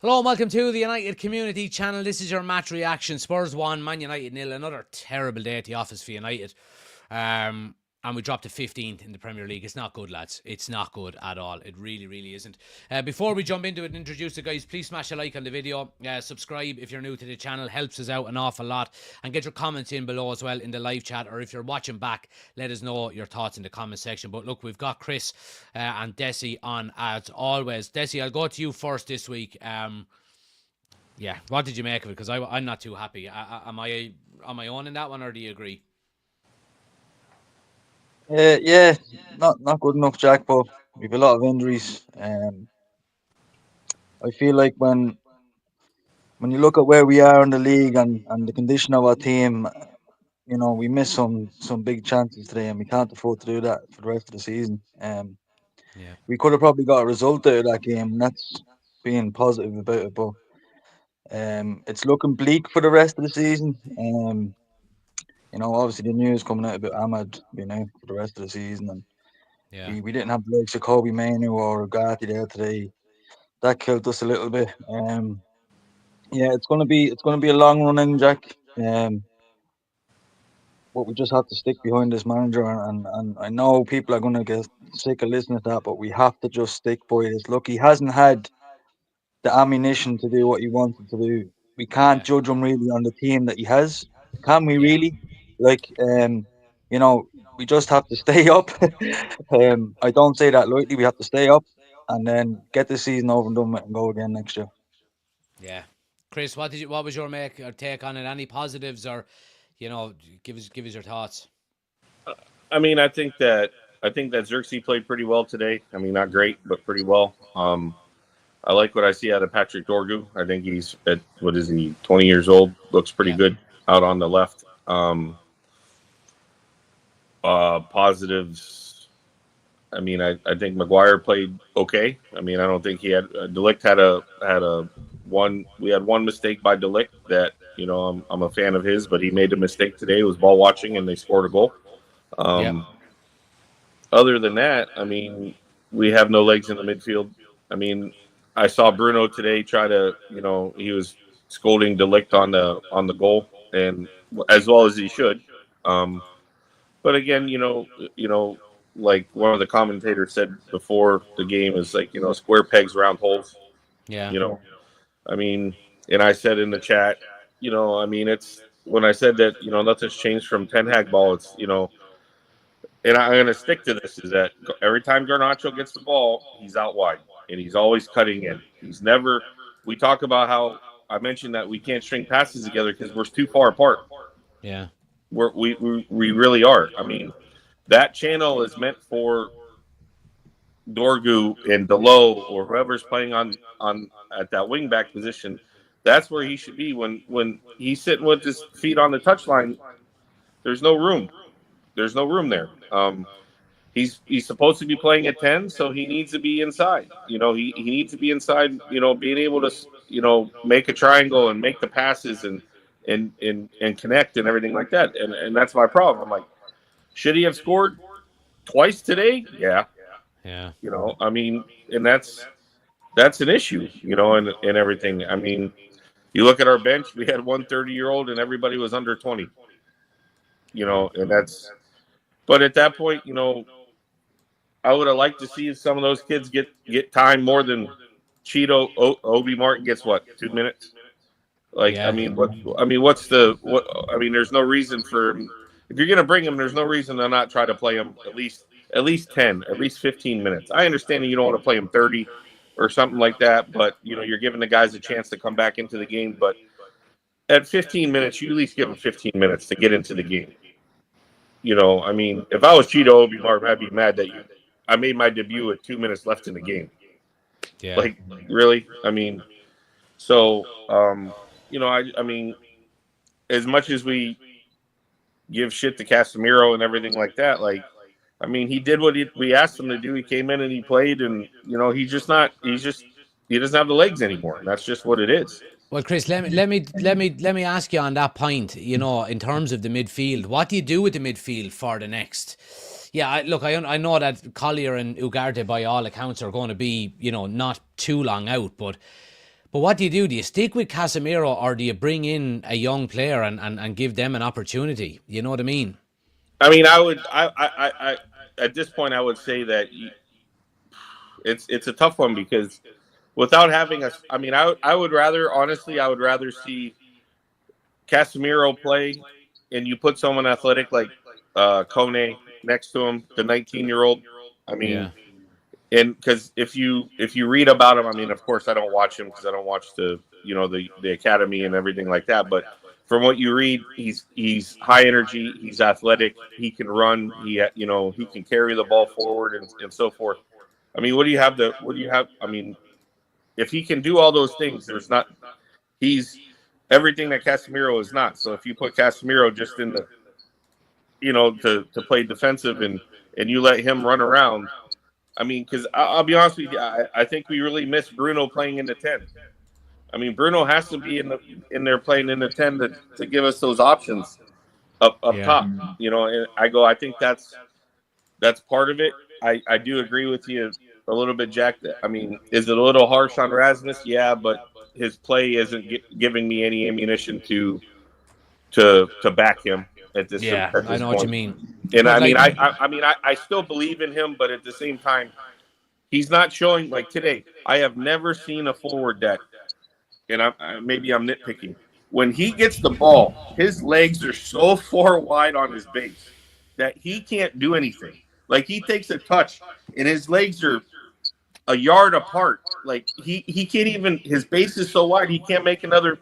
Hello and welcome to the United Community Channel. This is your match reaction. Spurs 1, Man United 0. Another terrible day at the office for United. And we dropped to 15th in the Premier League. It's not good, lads. It's not good at all. It really, really isn't. Before we jump into it and introduce the guys, please smash a like on the video. Subscribe if you're new to the channel. Helps us out an awful lot. And get your comments in below as well in the live chat. Or if you're watching back, let us know your thoughts in the comment section. But look, we've got Chris and Desi on as always. Desi, I'll go to you first this week. Yeah, what did you make of it? Because I'm not too happy. Am I on my own in that one, or do you agree? Yeah, not good enough, Jack. But we've a lot of injuries. I feel like when you look at where we are in the league and the condition of our team, we missed some big chances today, and we can't afford to do that for the rest of the season. Yeah. We could have probably got a result out of that game, and that's being positive about it. But it's looking bleak for the rest of the season. Obviously the news coming out about Ahmad being out for the rest of the season, and Yeah. we didn't have the likes of Kobe Manu or Gatti there today. That killed us a little bit. Yeah, it's gonna be a long run in, Jack. But we just have to stick behind this manager, and I know people are gonna get sick of listening to that, but we have to just stick by this. Look, he hasn't had the ammunition to do what he wanted to do. We can't Yeah. judge him really on the team that he has, can we? Yeah. Really? Like, you know, we just have to stay up. I don't say that lightly. We have to stay up and then get the season over and done with and go again next year. Yeah. Chris, what was your make or take on it? Any positives, or give us your thoughts. I mean, I think that Xerxes played pretty well today. I mean, not great, but pretty well. I like what I see out of Patrick Dorgu. I think he's at what is he, 20 years old? Looks pretty Yeah. good out on the left. Positives. I mean, I think Maguire played okay. I mean, I don't think he had Delict had a one. We had one mistake by Delict that I'm a fan of his, but he made a mistake today. It was ball watching, and they scored a goal. Yep. Um, Other than that, I mean, we have no legs in the midfield. I mean, I saw Bruno today try to, he was scolding Delict on the goal, and as well as he should. Um, but again, like one of the commentators said before the game is like, square pegs, round holes. Yeah. You know, I mean, and I said in the chat, I mean, it's when I said that, nothing's changed from Ten Hag ball. It's and I'm going to stick to this, is that every time Garnacho gets the ball, he's out wide and he's always cutting in. He's never, we talk about how I mentioned that we can't string passes together because we're too far apart. Yeah. We really are. I mean, that channel is meant for Dorgu and Delo or whoever's playing on at that wing back position. That's where he should be when he's sitting with his feet on the touchline. There's no room. There's no room there. He's supposed to be playing at 10, so he needs to be inside. He needs to be inside, being able to, make a triangle and make the passes and connect and everything like that. And that's my problem. I'm like, should he have scored twice today? Yeah. Yeah. I mean, and that's an issue, and everything. I mean, you look at our bench, we had one 30-year-old and everybody was under 20, Yeah. and but at that point, I would have liked to see some of those kids get time more than Cheeto. Obi Martin gets what, 2 minutes? Like, I Yeah. mean, what's the what? I mean, there's no reason for, if you're gonna bring him. There's no reason to not try to play him at least 10, at least 15 minutes. I understand that you don't want to play him 30 or something like that, but you're giving the guys a chance to come back into the game. But at 15 minutes, you at least give them 15 minutes to get into the game. I mean, if I was Cheeto Obi Martin, I'd be mad that I made my debut with 2 minutes left in the game. Yeah. Like, really? I mean, so I mean, as much as we give shit to Casemiro and everything like that, like, I mean, he did what we asked him to do. He came in and he played, and he's just not. He doesn't have the legs anymore. And that's just what it is. Well, Chris, let me ask you on that point. In terms of the midfield, what do you do with the midfield for the next? Yeah, look, I know that Collier and Ugarte, by all accounts, are going to be not too long out, but But what do you do? Do you stick with Casemiro, or do you bring in a young player and give them an opportunity? You know what I mean? I mean, I at this point, I would say that it's a tough one because without having a, I mean, I would rather, honestly, I would rather see Casemiro play and you put someone athletic like Kone next to him, the 19-year-old. I mean, Yeah. and because if you read about him, I mean, of course, I don't watch him because I don't watch the academy and everything like that. But from what you read, he's high energy, he's athletic, he can run, he can carry the ball forward and so forth. I mean, what do you have? I mean, if he can do all those things, he's everything that Casemiro is not. So if you put Casemiro just in the to play defensive and you let him run around. I mean, because I'll be honest with you, I think we really miss Bruno playing in the 10. I mean, Bruno has to be in there playing in the 10 to give us those options up Yeah. top. And I think that's part of it. I do agree with you a little bit, Jack. I mean, is it a little harsh on Rasmus? Yeah, but his play isn't giving me any ammunition to back him at this Yeah, I know what you point. mean. And But I mean, like, I still believe in him, but at the same time, he's not showing like today. I have never seen a forward that, and maybe I'm nitpicking. When he gets the ball, his legs are so far wide on his base that he can't do anything. Like he takes a touch, and his legs are a yard apart. Like he can't even. His base is so wide he can't make another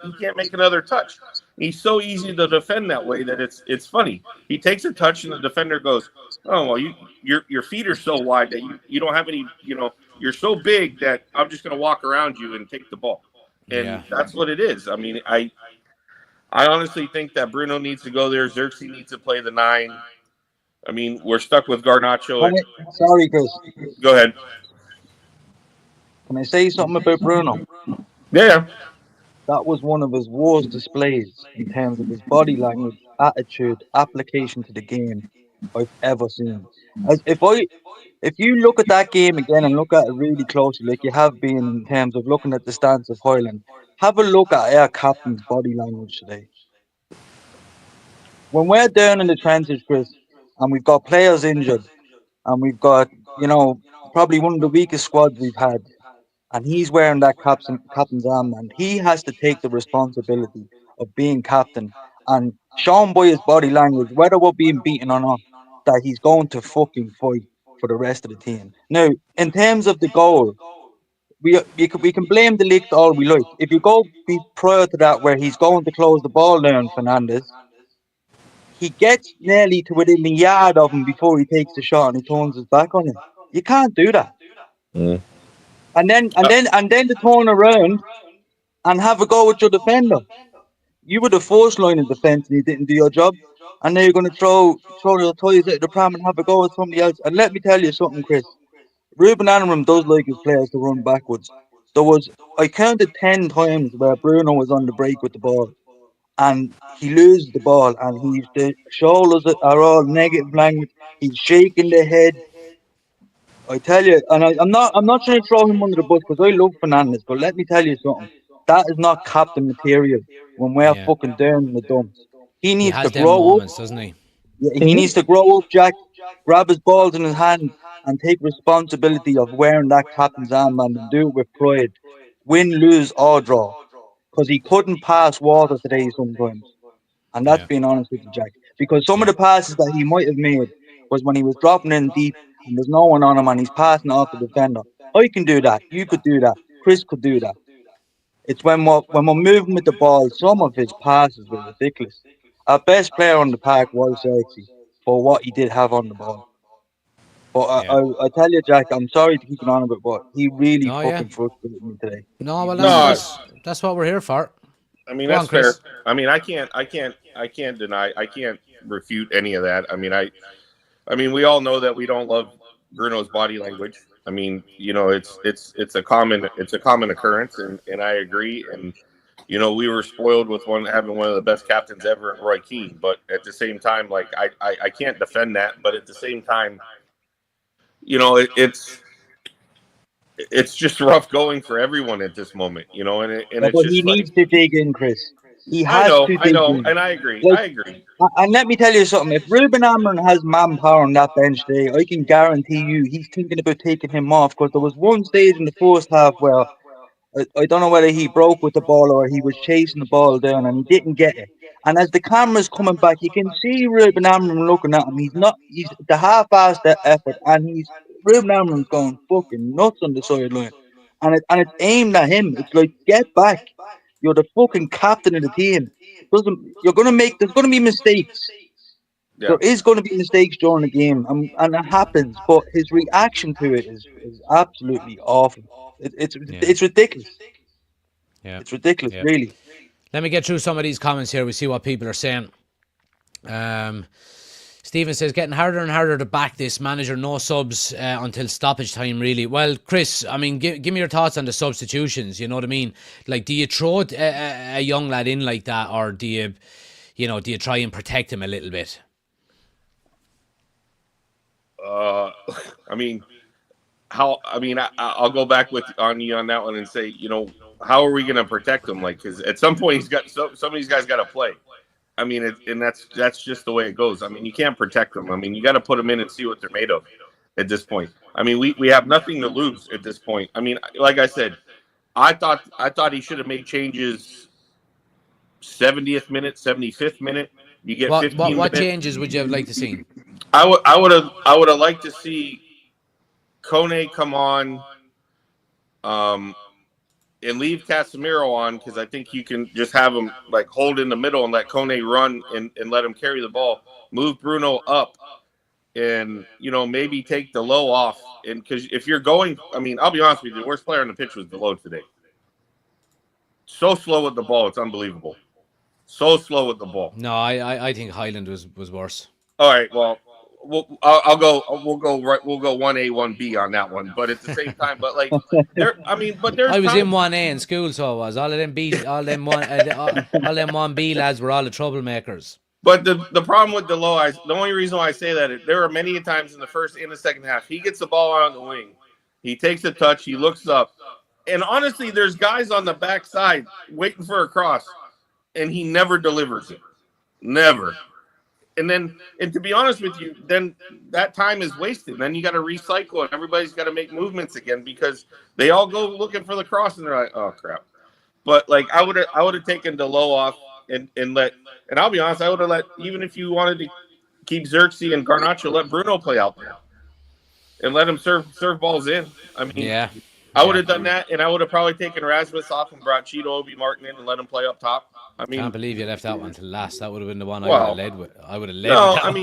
touch. He's so easy to defend that way that it's funny. He takes a touch and the defender goes, "Oh well, your feet are so wide that you don't have any. You're so big that I'm just going to walk around you and take the ball." yeah, And that's what it is. I mean, I honestly think that Bruno needs to go there. Xerxes needs to play the 9. I mean, we're stuck with Garnacho. Sorry, Chris. Go ahead. Can I say something about Bruno? Yeah. That was one of his worst displays in terms of his body language, attitude, application to the game I've ever seen. As if you look at that game again and look at it really closely, like you have been in terms of looking at the stance of Highland, have a look at our captain's body language today. When we're down in the trenches, Chris, and we've got players injured, and we've got, probably one of the weakest squads we've had, and he's wearing that captain's armband. He has to take the responsibility of being captain and shown by his body language, whether we're being beaten or not, that he's going to fucking fight for the rest of the team. Now, in terms of the goal, we can blame the leak all we like. If you go prior to that, where he's going to close the ball down, Fernandez, he gets nearly to within a yard of him before he takes the shot and he turns his back on him. You can't do that. Mm. And then to turn around and have a go at your defender. You were the first line of defence and you didn't do your job. And now you're going to throw your toys at the pram and have a go at somebody else. And let me tell you something, Chris. Ruben Amorim does like his players to run backwards. I counted 10 times where Bruno was on the break with the ball and he loses the ball and the shoulders are all negative language. He's shaking the head. I tell you, and I'm not trying to throw him under the bus because I love Fernandez, but let me tell you something. That is not captain material when we're yeah, fucking down in the dumps. He he needs to has them grow up. moments, doesn't he? Yeah, he needs to grow up, Jack. Grab his balls in his hand and take responsibility of wearing that captain's armband and do it with pride. Win, lose, or draw. Because he couldn't pass water today sometimes. And that's Yeah, being honest with you, Jack. Because some of yeah, the passes that he might have made was when he was dropping in deep and there's no one on him and he's passing off the defender. I can do that. You could do that. Chris could do that. It's when we're moving with the ball, some of his passes were ridiculous. Our best player on the park was Sexy for what he did have on the ball. But yeah. I tell you, Jack, I'm sorry to keep it on about, but he really No, yeah. fucking frustrated me today. No, well, He that's really No, did. that's that's what we're here for. I mean Go that's on, fair. Chris. I mean, I can't deny, I can't refute any of that. I mean, we all know that we don't love Bruno's body language. I mean, it's a common occurrence, and I agree. And we were spoiled with having one of the best captains ever, Roy Keane. But at the same time, like I can't defend that. But at the same time, it's it's just rough going for everyone at this moment, you know, and Yeah, it's but he just like needs to dig in, Chris. He has to I dig know, in. and I agree. Like, I agree. and let me tell you something. If Ruben Amorim has manpower on that bench day, I can guarantee you he's thinking about taking him off, because there was one stage in the first half where I don't know whether he broke with the ball or he was chasing the ball down and he didn't get it. And as the camera's coming back, you can see Ruben Amorim looking at him. He's the half-assed effort, and Ruben Amorim's going fucking nuts on the sideline. And it's aimed at him. It's like, get back. You're the fucking captain of the team. There's gonna be mistakes. Yeah, There is going to be mistakes during the game, and it happens. But his reaction to it is absolutely awful. Yeah. It's ridiculous. Yeah. It's ridiculous, Yeah. really. Let me get through some of these comments here. We see what people are saying. Stephen says, getting harder and harder to back this manager. No subs until stoppage time, really. Well, Chris, I mean, give me your thoughts on the substitutions. You know what I mean? Like, do you throw a young lad in like that, or do you try and protect him a little bit? I mean, I'll go back on you on that one and say, you know, how are we going to protect him? Like, because at some point some of these guys got to play. I mean, and that's just the way it goes. I mean, you can't protect them. I mean, you got to put them in and see what they're made of at this point. I mean, we have nothing to lose at this point. I mean, like I said, I thought he should have made changes 70th minute, 75th minute. You get 15 What minutes. changes would you have liked to see? I would have liked to see Kone come on, and leave Casemiro on, because I think you can just have him like hold in the middle and let Kone run and let him carry the ball. Move Bruno up, and you know, maybe take the low off. And because if you're going, I mean, I'll be honest with you, the worst player on the pitch was Delo today. So slow with the ball, it's unbelievable. So slow with the ball. No, I think Highland was worse. All right, well, I'll go. We'll go right. We'll go 1A, 1B on that one. But at the same time, but like there, I mean, but there's. I was times, in 1A in school, so I was. All them 1B lads were all the troublemakers. But the problem with Delo, the only reason why I say that is there are many times in the first and the second half, he gets the ball out on the wing, he takes a touch, he looks up, and honestly, there's guys on the backside waiting for a cross, and he never delivers it, never. And to be honest with you, then that time is wasted. Then you got to recycle, and everybody's got to make movements again, because they all go looking for the cross, and they're like, oh crap. But like I would have taken Delo off and I'll be honest, I would have let, even if you wanted to keep Xerxes and Garnacho, let Bruno play out there and let him serve balls in. I mean, Yeah. I would have done that, and I would have probably taken Rasmus off and brought Cheeto Obi Martin in and let him play up top. I mean, Can't believe you left that one to last. That would have been the one I would have led with. I would have led no, with I that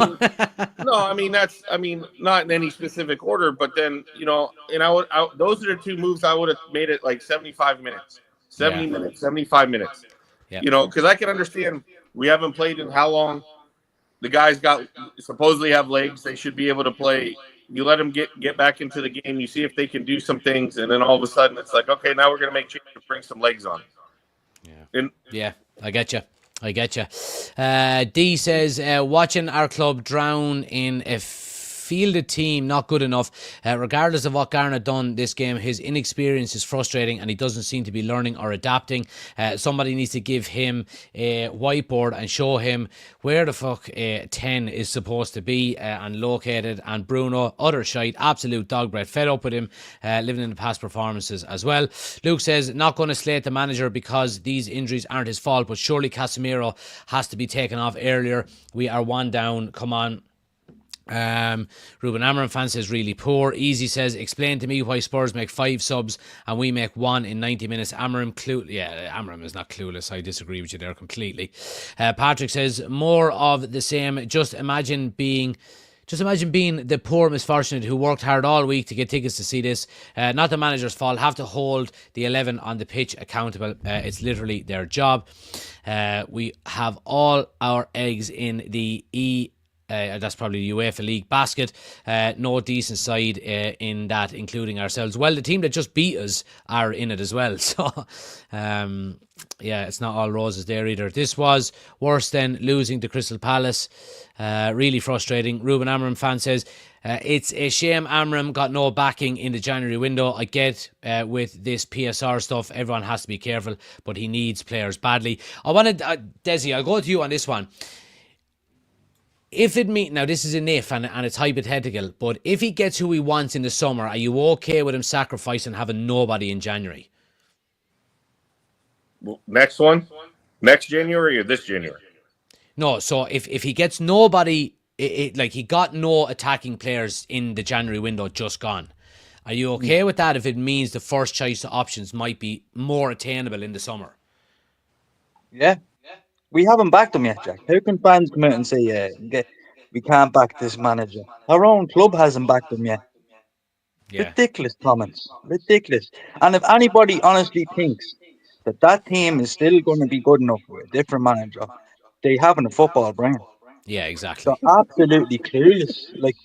mean, not in any specific order, but then, you know, and those are the two moves I would have made it like 75 minutes, 70 minutes, 75 minutes. Yeah. You know, because I can understand we haven't played in how long. The guys supposedly have legs. They should be able to play. You let them get back into the game. You see if they can do some things, and then all of a sudden it's like, okay, now we're going to make changes to bring some legs on. Yeah, I get you. D says, watching our club drown in a fielded team, not good enough. Regardless of what Garner done this game, his inexperience is frustrating, and he doesn't seem to be learning or adapting. Somebody needs to give him a whiteboard and show him where the fuck 10 is supposed to be and located. And Bruno, utter shite, absolute dog bread. Fed up with him living in the past performances as well. Luke says, not going to slate the manager because these injuries aren't his fault, but surely Casemiro has to be taken off earlier. We are one down. Come on. Ruben Amorim fan says really poor. Easy says, explain to me why Spurs make 5 subs and we make 1 in 90 minutes. Amorim Amorim is not clueless. I disagree with you there completely. Patrick says, more of the same. Just imagine being the poor misfortunate who worked hard all week to get tickets to see this. Not the manager's fault. Have to hold the 11 on the pitch accountable. It's literally their job. We have all our eggs in the That's probably the UEFA League basket. No decent side in that, including ourselves. Well, the team that just beat us are in it as well. So, yeah, it's not all roses there either. This was worse than losing to Crystal Palace. Really frustrating. Ruben Amorim fan says, it's a shame Amram got no backing in the January window. I get with this PSR stuff, everyone has to be careful, but he needs players badly. I wanted, Desi, I'll go to you on this one. If it mean now this is an if and it's hypothetical, but if he gets who he wants in the summer, are you okay with him sacrificing having nobody in January? Next one? Next January or this January? No, so if he gets nobody, like he got no attacking players in the January window just gone. Are you okay with that if it means the first choice options might be more attainable in the summer? Yeah. We haven't backed him yet, Jack. How can fans come out and say, we can't back this manager? Our own club hasn't backed him yet. Yeah. Ridiculous comments. Ridiculous. And if anybody honestly thinks that that team is still going to be good enough with a different manager, they haven't a football brain. Yeah, They're exactly. absolutely clueless. Like,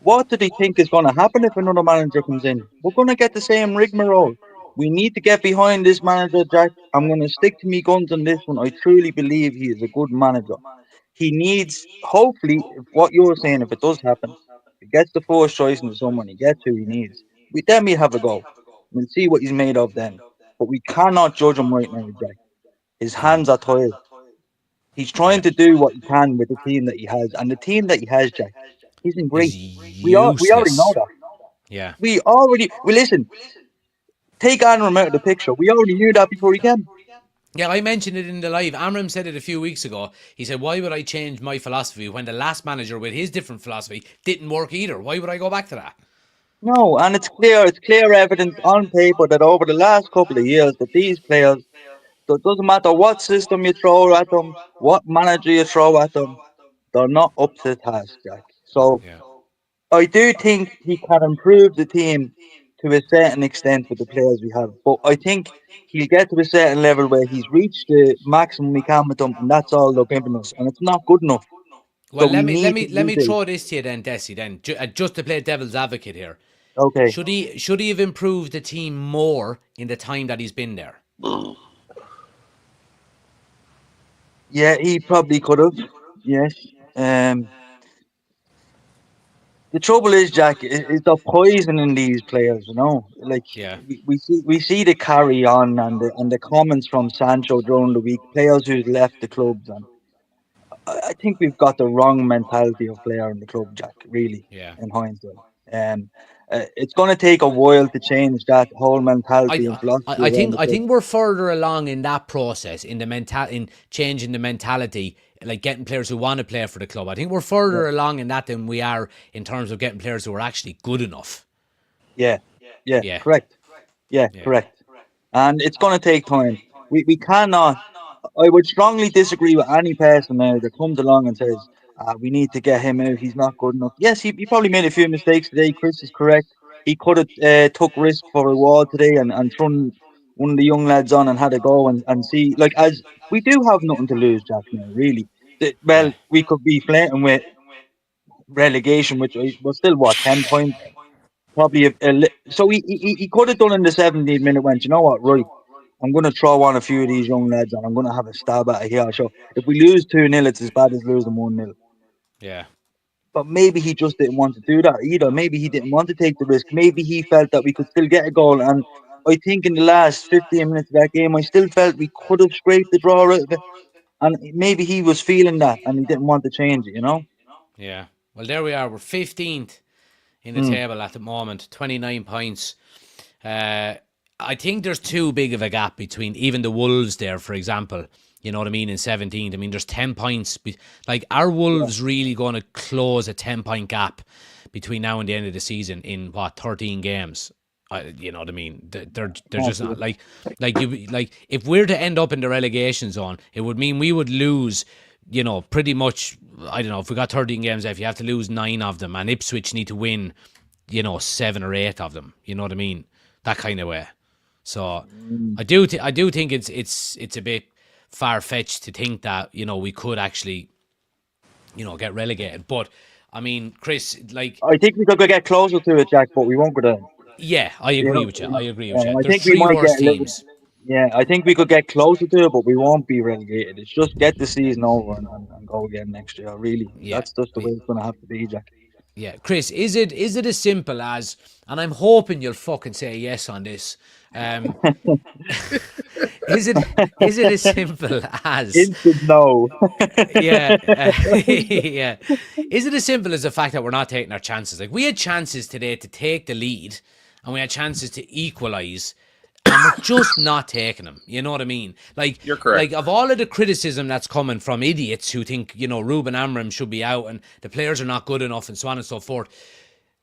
what do they think is going to happen if another manager comes in? We're going to get the same rigmarole. We need to get behind this manager, Jack. I'm going to stick to me guns on this one. I truly believe he is a good manager. He needs, hopefully, if what you're saying, if it does happen, he gets the first choice into someone, he gets who he needs. Then we have a go. We'll see what he's made of then. But we cannot judge him right now, Jack. His hands are tired. He's trying Yeah. to do what he can with the team that he has. And the team that he has, Jack, isn't Is great. We already know useless. that. Yeah. Well, listen, take Anram out of the picture. We already knew that before he came. Yeah, I mentioned it in the live. Amram said it a few weeks ago. He said, why would I change my philosophy when the last manager with his different philosophy didn't work either? Why would I go back to that? No, and it's clear evidence on paper that over the last couple of years that these players, so it doesn't matter what system you throw at them, what manager you throw at them, they're not up to the task, Jack. So Yeah. I do think he can improve the team to a certain extent with the players we have. But I think he'll get to a certain level where he's reached the maximum he can with them, and that's all they're giving us. And it's not good enough. So Well, we let me let need to me let use me it. throw this to you then, Desi. Then just to play devil's advocate here, Okay. should he have improved the team more in the time that he's been there? Yeah, he probably could have. Yes. Um, the trouble is, Jack, is the poison in these players. You know, like Yeah. we see the carry on and the comments from Sancho during the week. Players who's left the clubs, and I think we've got the wrong mentality of player in the club, Jack. Really, Yeah. in hindsight, um, it's going to take a while to change that whole mentality and I, philosophy I around think the I club. think we're further along in that process in changing the mentality, like getting players who want to play for the club. I think we're Yeah, further along in that than we are in terms of getting players who are actually good enough. yeah, yeah. Yeah. Correct. Yeah, Yeah. correct. And it's going to take time. We cannot. I would strongly disagree with any person now that comes along and says, we need to get him out. He's not good enough. Yes, he probably made a few mistakes today. Chris is correct. He could have took risk for a wall today and thrown one of the young lads on and had a go and see. Like, as we do have nothing to lose, Jack, now, really. Well, Yeah. we could be flirting with relegation, which was still, what, 10 points? Probably so he could have done in the 17th minute. Went, you know what, right? I'm going to throw on a few of these young lads and I'm going to have a stab at it here. So if we lose 2-0, it's as bad as losing 1-0. Yeah. But maybe he just didn't want to do that either. Maybe he didn't want to take the risk. Maybe he felt that we could still get a goal. And I think in the last 15 minutes of that game, I still felt we could have scraped the draw out of it. And maybe he was feeling that and he didn't want to change it, you know? Yeah. Well, there we are. We're 15th in the Mm, table at the moment, 29 points. Uh, I think there's too big of a gap between even the Wolves there, for example. You know what I mean? In 17th. I mean, there's 10 points. Like, are yeah, Wolves really going to close a 10-point gap between now and the end of the season in, what, 13 games? You know what I mean? They're not just not good. like if we're to end up in the relegation zone, it would mean we would lose, pretty much. I don't know, if we got 13 games left, you have to lose 9 of them, and Ipswich need to win, 7 or 8 of them. You know what I mean? That kind of way. So Mm, I do think it's a bit far fetched to think that we could actually get relegated. But I mean, Chris, like, I think we could get closer to it, Jack, but we won't go there. yeah, I You agree know, with you. I agree with you. I There's think we three might get worse a little. teams. Yeah, I think we could get closer to it, but we won't be relegated. It's just get the season over and go again next year. Really, Yeah. that's just the way it's going to have to be, Jack. Yeah, Chris, is it as simple as, and I'm hoping you'll fucking say yes on this. Is it as simple as, Instant no. yeah, yeah, is it as simple as the fact that we're not taking our chances? Like, we had chances today to take the lead, and we had chances to equalize, and we're just not taking them. You know what I mean? Like, You're correct. Like, of all of the criticism that's coming from idiots who think, Ruben Amorim should be out and the players are not good enough and so on and so forth,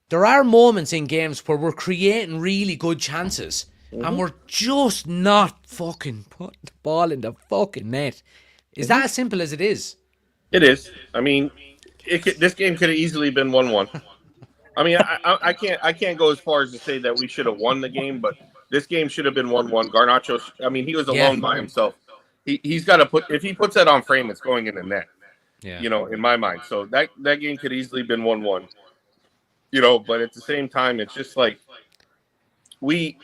there are moments in games where we're creating really good chances and we're just not fucking putting the ball in the fucking net. Is that as simple as it is? It is. I mean, this game could have easily been 1-1. I mean, I can't go as far as to say that we should have won the game, but this game should have been 1-1. Garnacho, I mean, he was alone by himself. He's got to put, if he puts that on frame, it's going in the net. Yeah. In my mind. So that game could easily been 1-1. But at the same time, it's just like we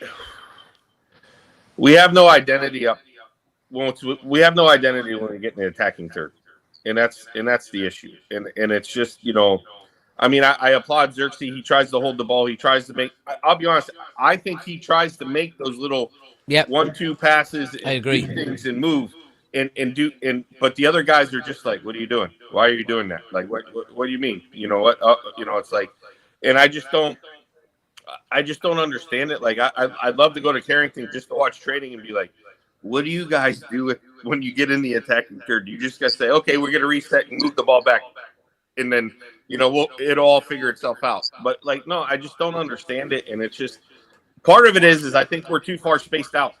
have no identity up. We have no identity when we get in the attacking third, and that's the issue. And it's just I mean, I applaud Xerxes. He tries to hold the ball. He tries to make. I'll be honest. I think he tries to make those little 1-2 passes. And I agree. do things and move but the other guys are just like, what are you doing? Why are you doing that? Like, what do you mean? You know what? It's like, and I just don't understand it. Like, I'd love to go to Carrington just to watch training and be like, what do you guys do when you get in the attacking third? You just gotta say, okay, we're gonna reset and move the ball back, and then it'll all figure itself out. But like, no, I just don't understand it, and it's just part of it is I think we're too far spaced out.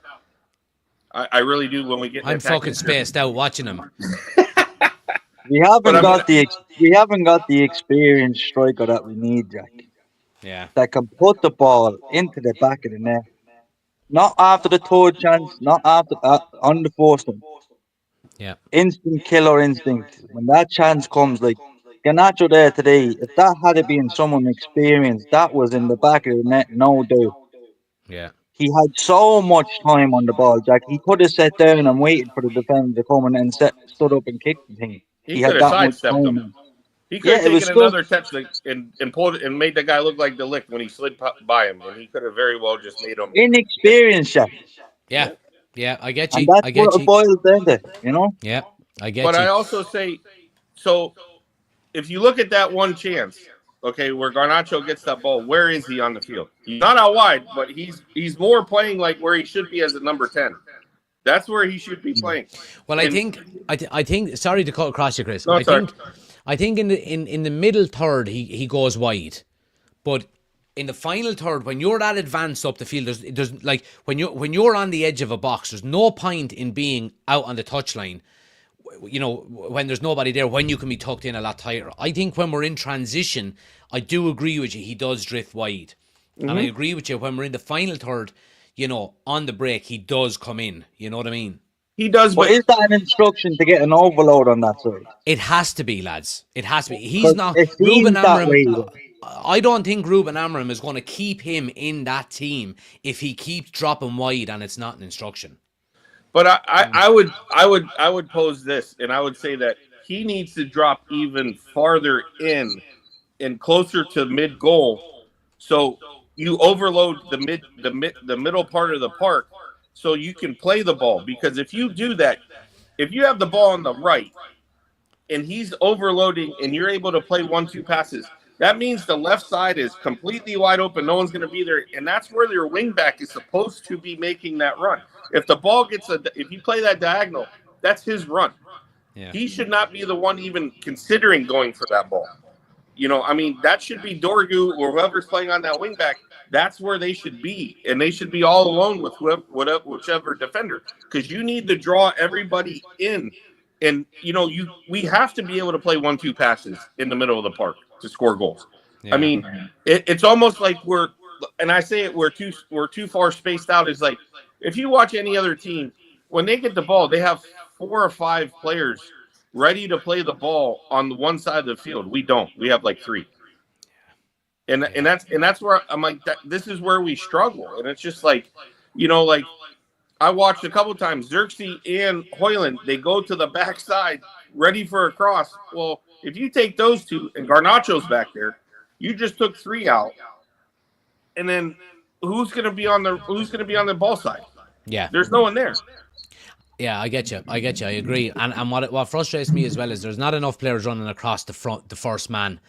I really do. When we get, I'm fucking spaced out watching them. We haven't got the experienced striker that we need, Jack. Yeah. That can put the ball into the back of the net. Not after the third chance, not after on the first one. Yeah. Instant killer instinct. When that chance comes, like Garnacho there today, if that had been someone experienced, that was in the back of the net, no doubt. Yeah. He had so much time on the ball, Jack. He could have sat down and waited for the defender to come and stood up and kicked the thing. He had could have that much sidestepped time. him. He could have it was taken another touch and pulled it and made the guy look like the lick when he slid by him, and he could have very well just made him inexperienced, Jack. Yeah. Yeah, I get you. And that's I get what you. it boils down to, Yeah, I get But you. I also say, so if you look at that one chance, okay, where Garnacho gets that ball, where is he on the field? He's not out wide, but he's more playing like where he should be as a number 10. That's where he should be playing. Well, I think. Sorry to cut across you, Chris. No, I think in the middle third he goes wide, but in the final third, when you're that advanced up the field, there's like when you're on the edge of a box, there's no point in being out on the touchline. When there's nobody there, when you can be tucked in a lot tighter. I think when we're in transition, I do agree with you. He does drift wide, and I agree with you when we're in the final third. On the break, he does come in. You know what I mean? He does, but is that an instruction to get an overload on that side? It has to be, lads. It has to be. He's not Ruben Amorim. I don't think Ruben Amorim is going to keep him in that team if he keeps dropping wide and it's not an instruction. But I would pose this, and I would say that he needs to drop even farther in and closer to mid goal, so you overload the middle part of the park, so you can play the ball. Because if you do that, if you have the ball on the right and he's overloading and you're able to play 1-2 passes, that means the left side is completely wide open. No one's going to be there, and that's where your wing back is supposed to be making that run. If the ball if you play that diagonal, that's his run. Yeah. He should not be the one even considering going for that ball. I mean, that should be Dorgu or whoever's playing on that wing back. That's where they should be, and they should be all alone with whichever defender, because you need to draw everybody in. And we have to be able to play 1-2 passes in the middle of the park to score goals. Yeah. I mean, it's almost like we're too far spaced out. It's like if you watch any other team, when they get the ball, they have 4 or 5 players ready to play the ball on the one side of the field. We don't. We have like 3. And that's where I'm like, this is where we struggle. And it's just like, like I watched a couple times, Xerxes and Hoyland, they go to the backside ready for a cross. Well, if you take those 2 and Garnacho's back there, you just took 3 out. And then who's going to be on the ball side? Yeah. There's no one there. Yeah, I get you. I agree. And what frustrates me as well is there's not enough players running across the first man.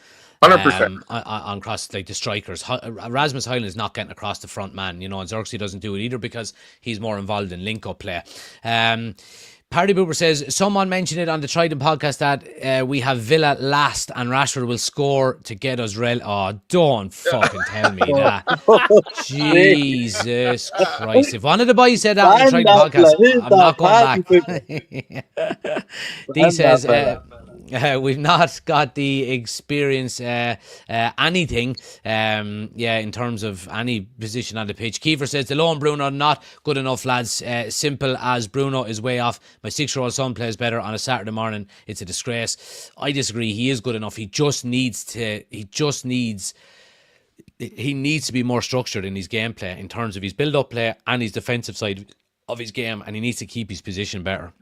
100%. On cross, like the strikers. Rasmus Højlund is not getting across the front man, and Xerxes doesn't do it either because he's more involved in link-up play. Party Boober says, someone mentioned it on the Trident podcast that we have Villa last and Rashford will score to get us Oh, don't fucking tell me that. Jesus Christ. If one of the boys said that on the Trident podcast, I'm not going back. He says, we've not got the experience, anything, in terms of any position on the pitch. Kiefer says, the low and Bruno not good enough, lads. Simple as Bruno is way off. My 6-year-old son plays better on a Saturday morning. It's a disgrace. I disagree. He is good enough. He needs to be more structured in his gameplay in terms of his build-up play and his defensive side of his game, and he needs to keep his position better.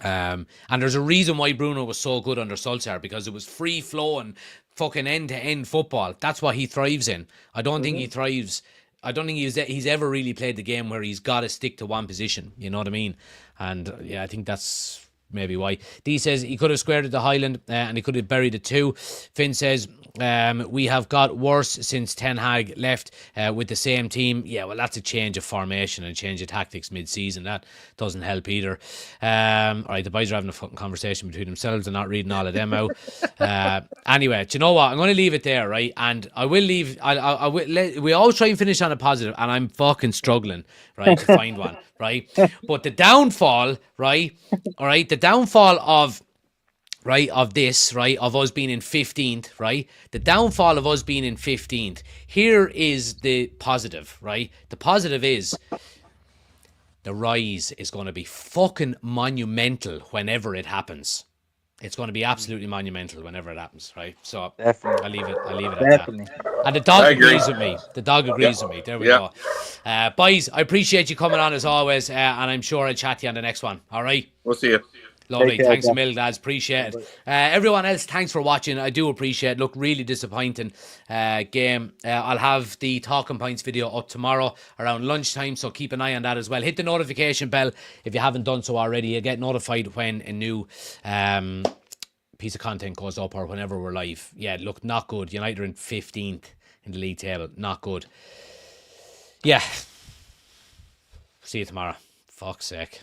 And there's a reason why Bruno was so good under Solskjaer, because it was free flowing fucking end to end football. That's what he thrives in. I don't think he's ever really played the game where he's got to stick to one position. You know what I mean? And I think that's maybe why. D says he could have squared it to Highland and he could have buried it too. Finn says we have got worse since Ten Hag left with the same team. Yeah, well, that's a change of formation and change of tactics mid-season. That doesn't help either. All right, the boys are having a fucking conversation between themselves and not reading all of them out. Anyway, do you know what? I'm going to leave it there, right? And I will leave. We always try and finish on a positive, and I'm fucking struggling, right, to find one, right? But the downfall, right? All right, the downfall of this, right, of us being in 15th, right? The downfall of us being in 15th. Here is the positive, right? The positive is the rise is going to be fucking monumental whenever it happens. It's going to be absolutely monumental whenever it happens, right? So Definitely. I'll leave it at Definitely. that. And the dog agrees with me. The dog agrees with me. There we go. Boys, I appreciate you coming on as always, and I'm sure I'll chat to you on the next one. All right? We'll see you. Lovely. Thanks a million, lads. Appreciate it. Everyone else, thanks for watching. I do appreciate it. Look, really disappointing game. I'll have the Talking Points video up tomorrow around lunchtime, so keep an eye on that as well. Hit the notification bell if you haven't done so already. You'll get notified when a new piece of content goes up or whenever we're live. Yeah, look, not good. United are in 15th in the league table. Not good. Yeah. See you tomorrow. Fuck's sake.